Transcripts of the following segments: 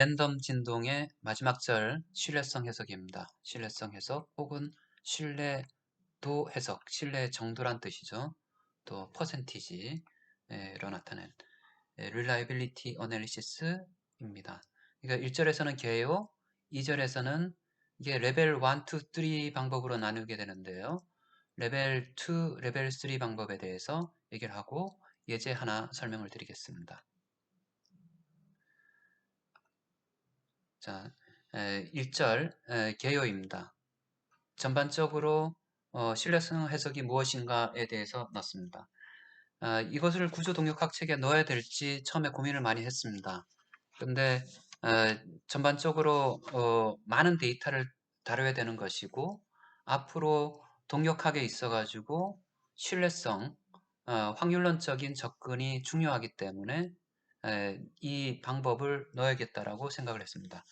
랜덤 진동의 마지막 절 신뢰성 해석입니다. 신뢰성 해석 혹은 신뢰도 해석, 신뢰 정도란 뜻이죠. 또 퍼센티지로 나타낸 reliability analysis입니다. 그러니까 1절에서는 개요, 2절에서는 이게 레벨 1, 2, 3 방법으로 나누게 되는데요. 레벨 2, 레벨 3 방법에 대해서 얘기를 하고 예제 하나 설명을 드리겠습니다. 자, 1절 개요입니다. 전반적으로 신뢰성 해석이 무엇인가에 대해서 넣습니다. 이것을 구조동력학 책에 넣어야 될지 처음에 고민을 많이 했습니다. 근데 전반적으로 많은 데이터를 다뤄야 되는 것이고 앞으로 동력학에 있어가지고 신뢰성, 확률론적인 접근이 중요하기 때문에 이 방법을 넣어야겠다라고 생각을 했습니다.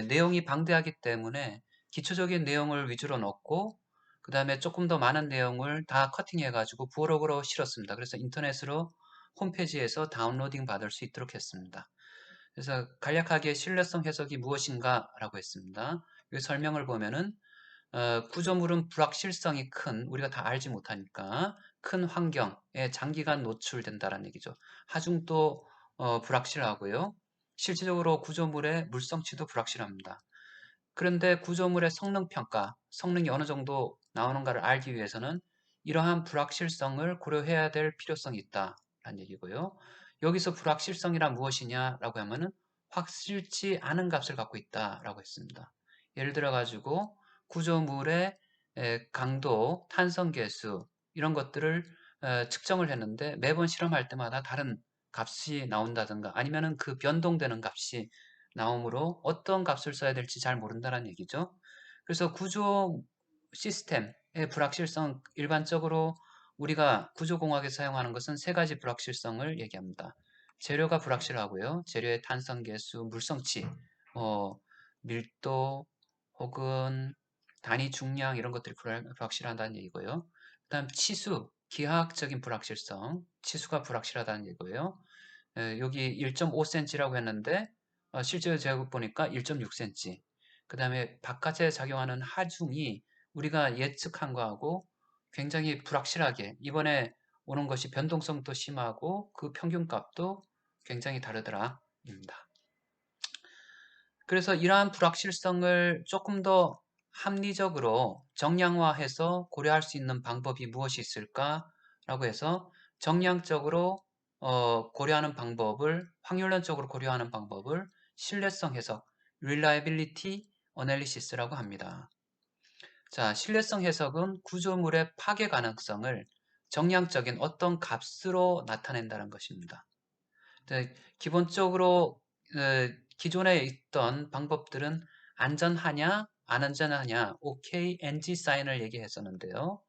내용이 방대하기 때문에 기초적인 내용을 위주로 넣고 그 다음에 조금 더 많은 내용을 다 커팅해가지고 부록으로 실었습니다. 그래서 인터넷으로 홈페이지에서 다운로딩 받을 수 있도록 했습니다. 그래서 간략하게 신뢰성 해석이 무엇인가 라고 했습니다. 이 설명을 보면은 구조물은 불확실성이 큰, 우리가 다 알지 못하니까 큰 환경에 장기간 노출된다는 얘기죠. 하중도 불확실하고요. 실질적으로 구조물의 물성치도 불확실합니다. 그런데 구조물의 성능 평가, 성능이 어느 정도 나오는가를 알기 위해서는 이러한 불확실성을 고려해야 될 필요성이 있다라는 얘기고요. 여기서 불확실성이란 무엇이냐라고 하면은 확실치 않은 값을 갖고 있다라고 했습니다. 예를 들어 가지고 구조물의 강도, 탄성 계수 이런 것들을 측정을 했는데 매번 실험할 때마다 다른 값이 나온다든가 아니면은 그 변동되는 값이 나오므로 어떤 값을 써야 될지 잘 모른다는 얘기죠. 그래서 구조 시스템의 불확실성, 일반적으로 우리가 구조공학에 사용하는 것은 세 가지 불확실성을 얘기합니다. 재료가 불확실하고요. 재료의 탄성 계수, 물성치, 밀도 혹은 단위 중량 이런 것들이 불확실하다는 얘기고요. 그 다음 치수, 기하학적인 불확실성, 치수가 불확실하다는 얘기고요. 여기 1.5cm라고 했는데 실제로 제가 보니까 1.6cm. 그 다음에 바깥에 작용하는 하중이 우리가 예측한 거하고 굉장히 불확실하게 이번에 오는 것이 변동성도 심하고 그 평균값도 굉장히 다르더라 입니다. 그래서 이러한 불확실성을 조금 더 합리적으로 정량화해서 고려할 수 있는 방법이 무엇이 있을까라고 해서 정량적으로 고려하는 방법을 확률론적으로 고려하는 방법을 신뢰성 해석, reliability analysis라고 합니다. 자, 신뢰성 해석은 구조물의 파괴 가능성을 정량적인 어떤 값으로 나타낸다는 것입니다. 기본적으로 기존에 있던 방법들은 안전하냐, 안 안전하냐, OK, NG 사인을 얘기했었는데요.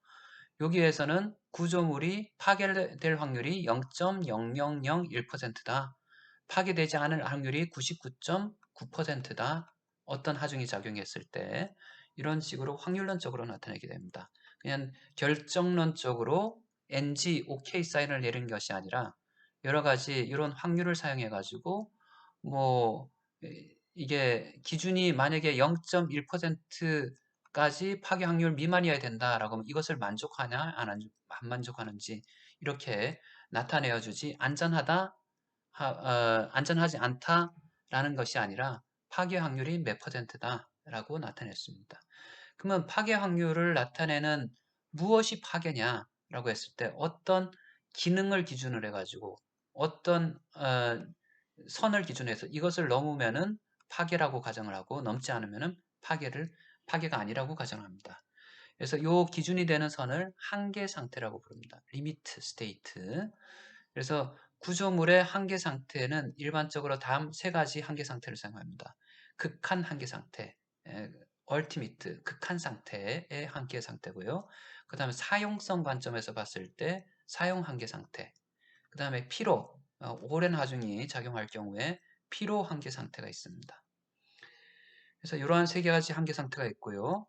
여기에서는 구조물이 파괴될 확률이 0.0001%다. 파괴되지 않을 확률이 99.9%다. 어떤 하중이 작용했을 때 이런 식으로 확률론적으로 나타내게 됩니다. 그냥 결정론적으로 NG, OK 사인을 내린 것이 아니라 여러 가지 이런 확률을 사용해 가지고 뭐 이게 기준이 만약에 0.1%까지 파괴 확률 미만이어야 된다라고 하면 이것을 만족하냐 안 만족하는지 이렇게 나타내어 주지 안전하지 않다라는 것이 아니라 파괴 확률이 몇 %다라고 나타냈습니다. 그러면 파괴 확률을 나타내는 무엇이 파괴냐라고 했을 때 어떤 기능을 기준으로 해가지고 어떤 선을 기준해서 이것을 넘으면은 파괴라고 가정을 하고 넘지 않으면은 파괴가 아니라고 가정합니다. 그래서 이 기준이 되는 선을 한계 상태라고 부릅니다. 리미트 스테이트. 그래서 구조물의 한계 상태는 일반적으로 다음 세 가지 한계 상태를 사용합니다. 극한 한계 상태, 얼티미트, 극한 상태의 한계 상태고요. 그 다음에 사용성 관점에서 봤을 때 사용 한계 상태. 그 다음에 피로, 오랜 하중이 작용할 경우에 피로 한계 상태가 있습니다. 그래서 이러한 세 가지 한계 상태가 있고요.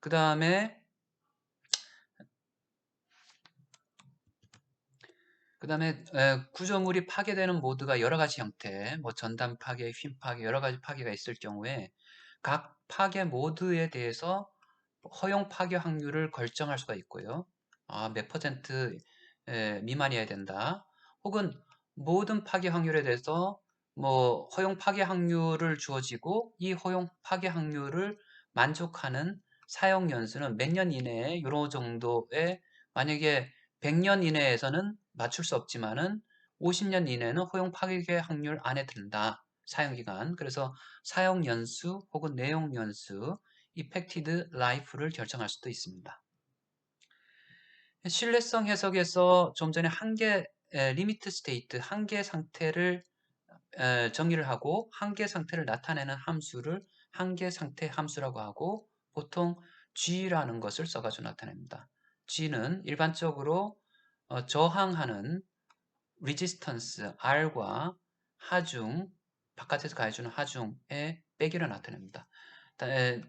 그 다음에 그 다음에 구조물이 파괴되는 모드가 여러 가지 형태, 뭐 전단 파괴, 휨 파괴, 여러 가지 파괴가 있을 경우에 각 파괴 모드에 대해서 허용 파괴 확률을 결정할 수가 있고요. 몇 퍼센트 미만이어야 된다. 혹은 모든 파괴 확률에 대해서 뭐 허용 파괴 확률을 주어지고 이 허용 파괴 확률을 만족하는 사용 연수는 몇 년 이내에 이런 정도의, 만약에 100년 이내에서는 맞출 수 없지만은 50년 이내는 허용 파괴 확률 안에 든다. 사용기간. 그래서 사용 연수 혹은 내용 연수, 이펙티드 라이프를 결정할 수도 있습니다. 신뢰성 해석에서 좀 전에 한계 리미트 스테이트, 한계 상태를 정의를 하고 한계 상태를 나타내는 함수를 한계 상태 함수라고 하고, 보통 G라는 것을 써가지고 나타냅니다. G는 일반적으로 저항하는 resistance R과 하중, 바깥에서 가해주는 하중의 빼기를 나타냅니다.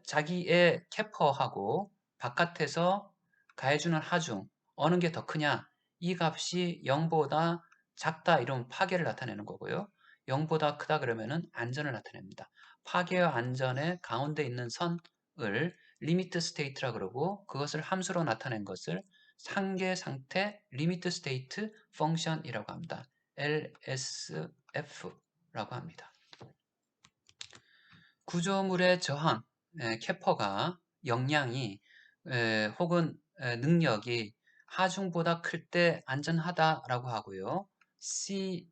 자기의 캐퍼하고 바깥에서 가해주는 하중, 어느 게 더 크냐, 이 값이 0보다 작다 이러면 파괴를 나타내는 거고요. 0보다 크다 그러면은 안전을 나타냅니다. 파괴와 안전의 가운데 있는 선을 리미트 스테이트라 그러고, 그것을 함수로 나타낸 것을 상계 상태 리미트 스테이트 펑션이라고 합니다. LSF라고 합니다. 구조물의 저항, 캐퍼가 역량이 혹은 능력이 하중보다 클 때 안전하다라고 하고요. C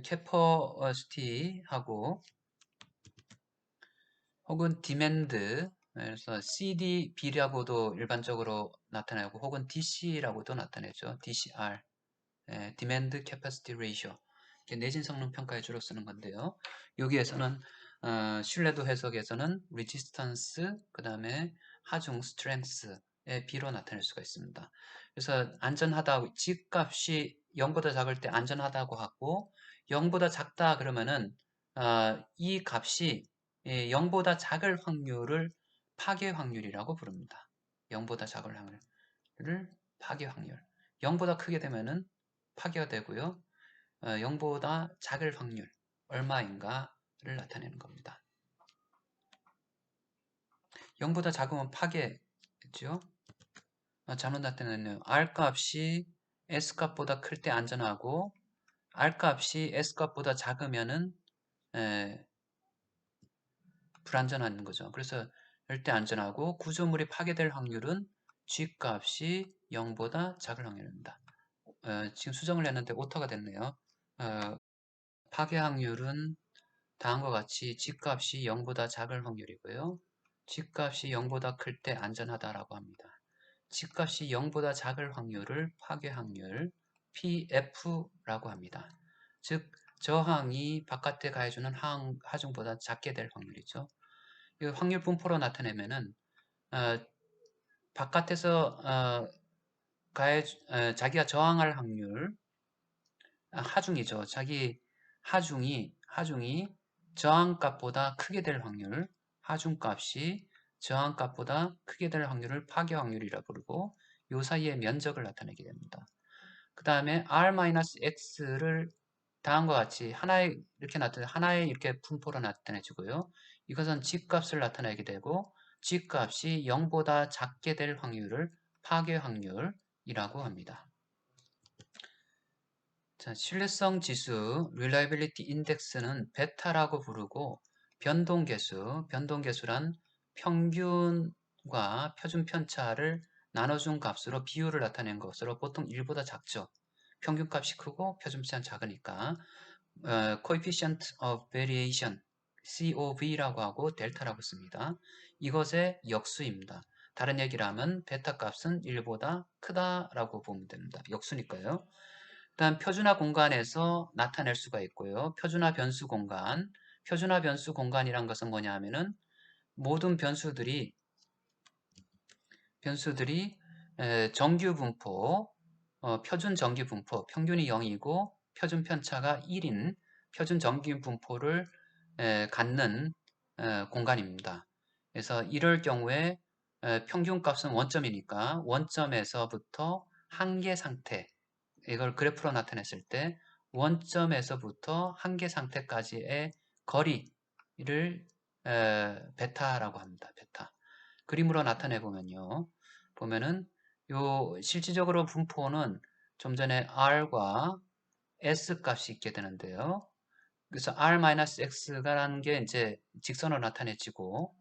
캐퍼시티하고 혹은 디맨드, 그래서 CDB라고도 일반적으로 나타나고 혹은 DC라고도 나타내죠. DCR, Demand Capacity Ratio, 내진 성능 평가에 주로 쓰는 건데요. 여기에서는 신뢰도 해석에서는 Resistance, 그 다음에 하중 Strength의 비로 나타낼 수가 있습니다. 그래서 안전하다, G값이 0보다 작을 때 안전하다고 하고, 0보다 작다 그러면은 이 값이 0보다 작을 확률을 파괴 확률이라고 부릅니다. 0보다 작을 확률을 파괴 확률. 0보다 크게 되면은 파괴가 되고요. 0보다 작을 확률, 얼마인가를 나타내는 겁니다. 0보다 작으면 파괴겠죠? 잘못 나타냈네요. R 값이 S 값보다 클 때 안전하고, R 값이 S 값보다 작으면은 불안전한 거죠. 그래서 절대 안전하고, 구조물이 파괴될 확률은 G 값이 0보다 작을 확률입니다. 지금 수정을 했는데 오타가 됐네요. 파괴 확률은 다음과 같이 G값이 0보다 작을 확률이고요. G값이 0보다 클 때 안전하다라고 합니다. G값이 0보다 작을 확률을 파괴 확률 PF라고 합니다. 즉 저항이 바깥에 가해주는 하중보다 작게 될 확률이죠. 이 확률 분포로 나타내면은 바깥에서 자기가 저항할 확률, 하중이죠. 자기 하중이 저항값보다 크게 될 확률, 하중값이 저항값보다 크게 될 확률을 파괴 확률이라 부르고, 요 사이의 면적을 나타내게 됩니다. 그 다음에 R-X를 다음과 같이 하나의 이렇게 분포로 나타내주고요. 이것은 G값을 나타내게 되고, G값이 0보다 작게 될 확률을 파괴 확률이라고 합니다. 자, 신뢰성 지수 (reliability index는 베타라고 부르고, 변동계수란 평균과 표준 편차를 나눠준 값으로 비율을 나타낸 것으로 보통 1보다 작죠. 평균값이 크고 표준편차는 작으니까 coefficient of variation COV라고 하고 델타라고 씁니다. 이것의 역수입니다. 다른 얘기를 하면 베타 값은 1보다 크다라고 보면 됩니다. 역수니까요. 일단 표준화 공간에서 나타낼 수가 있고요. 표준화 변수 공간이란 것은 뭐냐 하면은 모든 변수들이 정규 분포, 표준 정규 분포, 평균이 0이고 표준 편차가 1인 표준 정규 분포를 갖는 공간입니다. 그래서 이럴 경우에 평균 값은 원점이니까 원점에서부터 한계 상태, 이걸 그래프로 나타냈을 때 원점에서부터 한계 상태까지의 거리를 베타라고 합니다. 베타. 그림으로 나타내 보면요. 보면은 요 실질적으로 분포는 좀 전에 R과 S 값이 있게 되는데요. 그래서 R-X가라는 게 이제 직선으로 나타내지고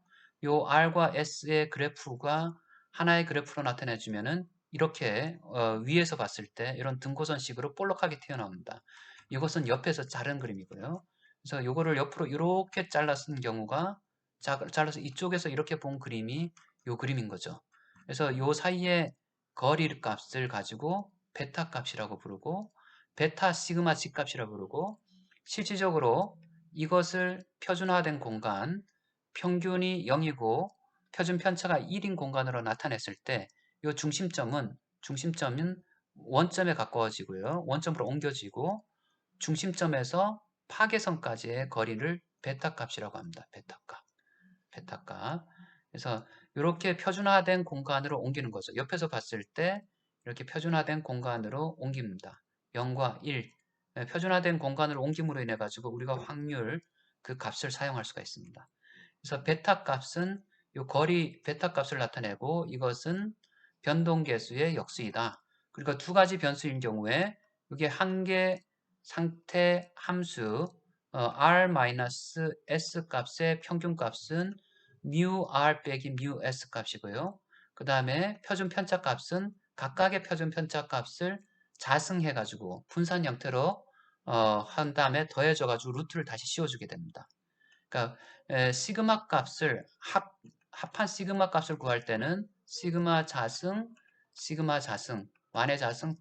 요 R과 S의 그래프가 하나의 그래프로 나타내주면은 이렇게 위에서 봤을 때 이런 등고선식으로 볼록하게 튀어나옵니다. 이것은 옆에서 자른 그림이고요. 그래서 요거를 옆으로 이렇게 잘라 쓴 경우가 잘라서 이쪽에서 이렇게 본 그림이 요 그림인 거죠. 그래서 요 사이에 거리 값을 가지고 베타 값이라고 부르고 베타 시그마 G 값이라고 부르고 실질적으로 이것을 표준화된 공간, 평균이 0이고 표준 편차가 1인 공간으로 나타냈을 때 이 중심점은 원점에 가까워지고요. 원점으로 옮겨지고 중심점에서 파괴선까지의 거리를 베타 값이라고 합니다. 베타 값. 베타 값. 그래서 이렇게 표준화된 공간으로 옮기는 거죠. 옆에서 봤을 때 이렇게 표준화된 공간으로 옮깁니다. 0과 1. 표준화된 공간으로 옮김으로 인해 가지고 우리가 확률 그 값을 사용할 수가 있습니다. 그래서 베타 값은 이 거리 베타 값을 나타내고 이것은 변동계수의 역수이다. 그러니까 두 가지 변수인 경우에 이게 한계 상태 함수 R-S 값의 평균 값은 mu R 빼기 mu S 값이고요. 그 다음에 표준 편차 값은 각각의 표준 편차 값을 자승해 가지고 분산 형태로 한 다음에 더해져 가지고 루트를 다시 씌워주게 됩니다. 그러니까 시그마 값을 합한 시그마 값을 구할 때는 시그마 자승, 1의 자승,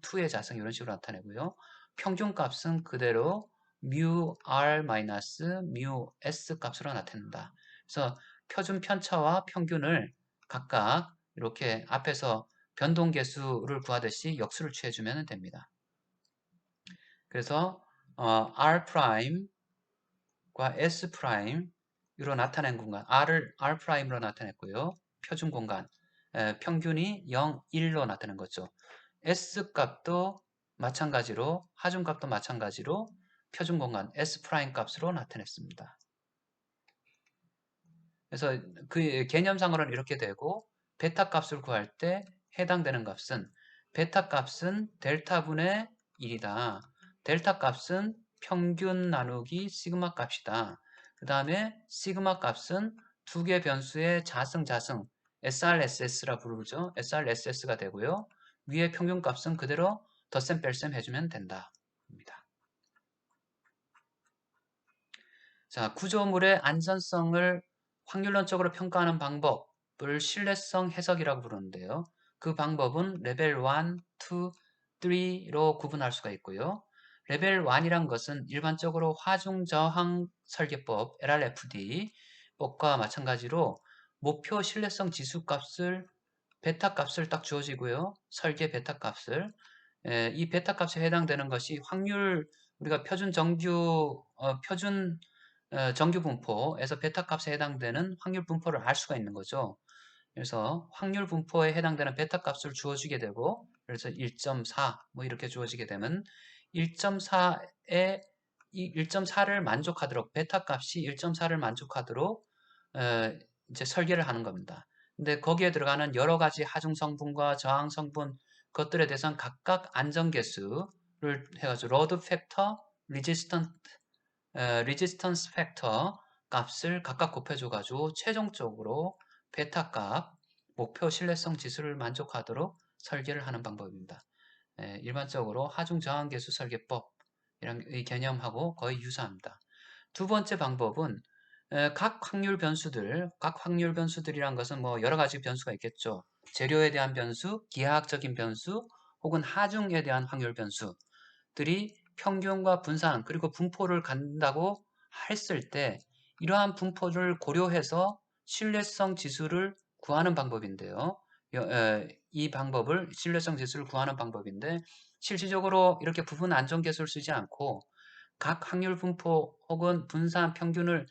2의 자승 이런 식으로 나타내고요. 평균 값은 그대로 mu r mu s 값으로 나타낸다. 그래서 표준 편차와 평균을 각각 이렇게 앞에서 변동계수를 구하듯이 역수를 취해주면 됩니다. 그래서 r 과 S 프라임으로 나타낸 공간 R 프라임으로 나타냈고요. 표준 공간 평균이 0, 1로 나타낸 거죠. S 값도 마찬가지로 하중 값도 마찬가지로 표준 공간 S 프라임 값으로 나타냈습니다. 그래서 그 개념상으로는 이렇게 되고 베타 값을 구할 때 해당되는 값은 베타 값은 델타분의 1이다. 델타 값은 평균 나누기 시그마 값이다. 그 다음에 시그마 값은 두 개 변수의 자승 SRSS라 부르죠. SRSS가 되고요. 위에 평균 값은 그대로 덧셈 뺄셈 해주면 된다. 자, 구조물의 안전성을 확률론적으로 평가하는 방법을 신뢰성 해석이라고 부르는데요. 그 방법은 레벨 1, 2, 3로 구분할 수가 있고요. 레벨 1이란 것은 일반적으로 화중저항 설계법 LRFD 법과 마찬가지로 목표 신뢰성 지수 값을 베타 값을 딱 주어지고요. 설계 베타 값을 이 베타 값에 해당되는 것이 확률 우리가 표준 정규 분포에서 베타 값에 해당되는 확률 분포를 알 수가 있는 거죠. 그래서 확률 분포에 해당되는 베타 값을 주어주게 되고 그래서 1.4 뭐 이렇게 주어지게 되면 1.4에 이 1.4를 만족하도록 베타 값이 1.4를 만족하도록 이제 설계를 하는 겁니다. 근데 거기에 들어가는 여러 가지 하중 성분과 저항 성분 것들에 대해서는 각각 안전 계수를 해가지고 로드 팩터, 리지스턴스 팩터 값을 각각 곱해줘가지고 최종적으로 베타 값, 목표 신뢰성 지수를 만족하도록 설계를 하는 방법입니다. 일반적으로 하중 저항계수 설계법 이런 이 개념하고 거의 유사합니다. 두 번째 방법은 각 확률 변수들이란 것은 뭐 여러 가지 변수가 있겠죠. 재료에 대한 변수, 기하학적인 변수, 혹은 하중에 대한 확률 변수들이 평균과 분산 그리고 분포를 갖는다고 했을 때 이러한 분포를 고려해서 신뢰성 지수를 구하는 방법인데요. 이 방법을 신뢰성 지수를 구하는 방법인데 실질적으로 이렇게 부분 안정계수를 쓰지 않고 각 확률 분포 혹은 분산 평균을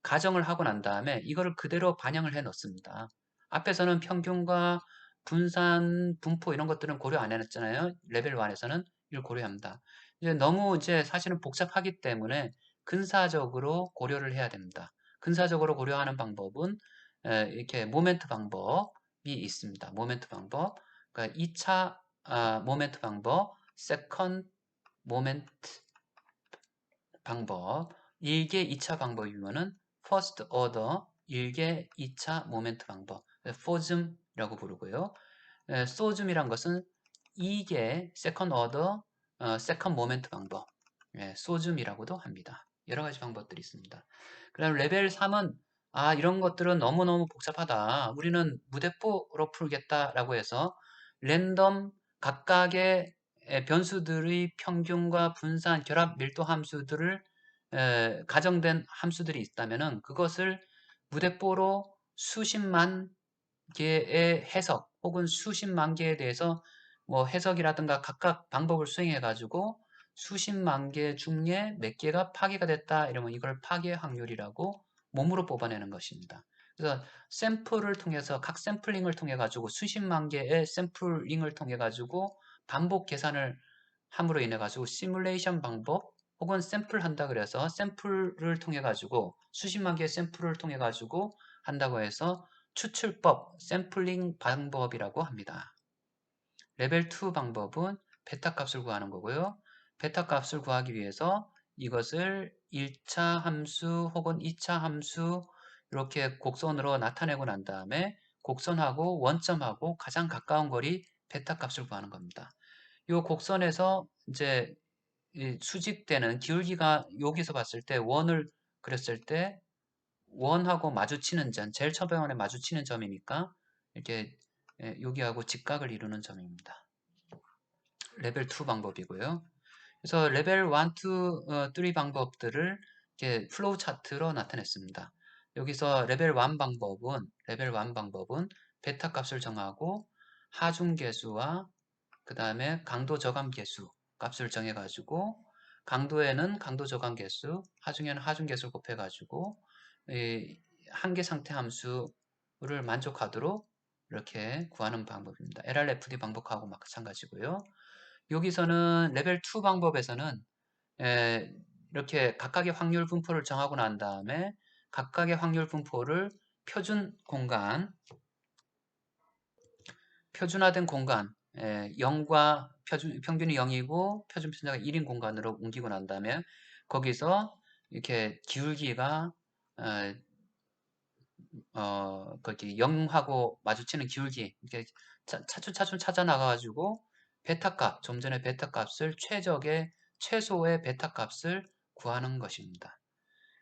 가정을 하고 난 다음에 이거를 그대로 반영을 해 놓습니다. 앞에서는 평균과 분산, 분포 이런 것들은 고려 안 해놨잖아요. 레벨 1에서는 이걸 고려합니다. 이제 너무 이제 사실은 복잡하기 때문에 근사적으로 고려를 해야 됩니다. 근사적으로 고려하는 방법은 이렇게 모멘트 방법이 있습니다. 모멘트 방법. 그러니까 2차 모멘트 방법, 세컨드 모멘트 방법, 일개 2차 방법이면은 first order, 일개 2차 모멘트 방법, FOSM이라고 부르고요. SOSM이란 것은 2개 second order, second moment 방법, SOSM이라고도 합니다. 여러 가지 방법들이 있습니다. 그다음 레벨 3은 이런 것들은 너무너무 복잡하다. 우리는 무대뽀로 풀겠다라고 해서 랜덤 각각의 변수들의 평균과 분산, 결합, 밀도 함수들을 가정된 함수들이 있다면은 그것을 무대뽀로 수십만 개의 해석 혹은 수십만 개에 대해서 뭐 해석이라든가 각각 방법을 수행해 가지고 수십만 개 중에 몇 개가 파괴가 됐다 이러면 이걸 파괴 확률이라고 몸으로 뽑아내는 것입니다. 그래서 샘플을 통해서 각 샘플링을 통해 가지고 수십만 개의 샘플링을 통해 가지고 반복 계산을 함으로 인해 가지고 시뮬레이션 방법 혹은 샘플 한다 그래서 샘플을 통해 가지고 수십만 개의 샘플을 통해 가지고 한다고 해서 추출법, 샘플링 방법이라고 합니다. 레벨 2 방법은 베타 값을 구하는 거고요. 베타 값을 구하기 위해서 이것을 1차 함수 혹은 2차 함수 이렇게 곡선으로 나타내고 난 다음에 곡선하고 원점하고 가장 가까운 거리 베타 값을 구하는 겁니다. 이 곡선에서 이제 수직되는 기울기가 여기서 봤을 때 원을 그렸을 때 원하고 마주치는 점, 제일 처음에 마주치는 점이니까 이렇게 여기하고 직각을 이루는 점입니다. 레벨 2 방법이고요. 그래서 레벨 1, 2, 3 방법들을 이렇게 플로우 차트로 나타냈습니다. 여기서 레벨 1 방법은 베타 값을 정하고 하중 계수와 그 다음에 강도 저감 계수 값을 정해가지고 강도에는 강도 저감 계수, 하중에는 하중 계수를 곱해가지고 한계 상태 함수를 만족하도록 이렇게 구하는 방법입니다. LRFD 방법하고 마찬가지고요. 여기서는 레벨 2 방법에서는 이렇게 각각의 확률 분포를 정하고 난 다음에 각각의 확률 분포를 표준 공간, 표준화된 공간, 0과 평균이 0이고 표준 편차가 1인 공간으로 옮기고 난 다음에 거기서 이렇게 기울기가 거기 0하고 마주치는 기울기 이렇게 차츰차츰 찾아 나가가지고 베타 값, 좀 전에 베타 값을 최소의 베타 값을 구하는 것입니다.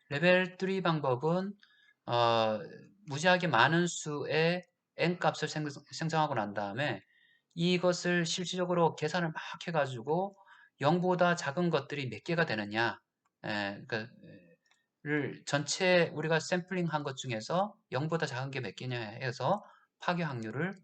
레벨 3 방법은 어, 무지하게 많은 수의 n 값을 생성하고 난 다음에 이것을 실질적으로 계산을 막 해가지고 0보다 작은 것들이 몇 개가 되느냐 를 전체 우리가 샘플링 한 것 중에서 0보다 작은 게 몇 개냐 해서 파괴 확률을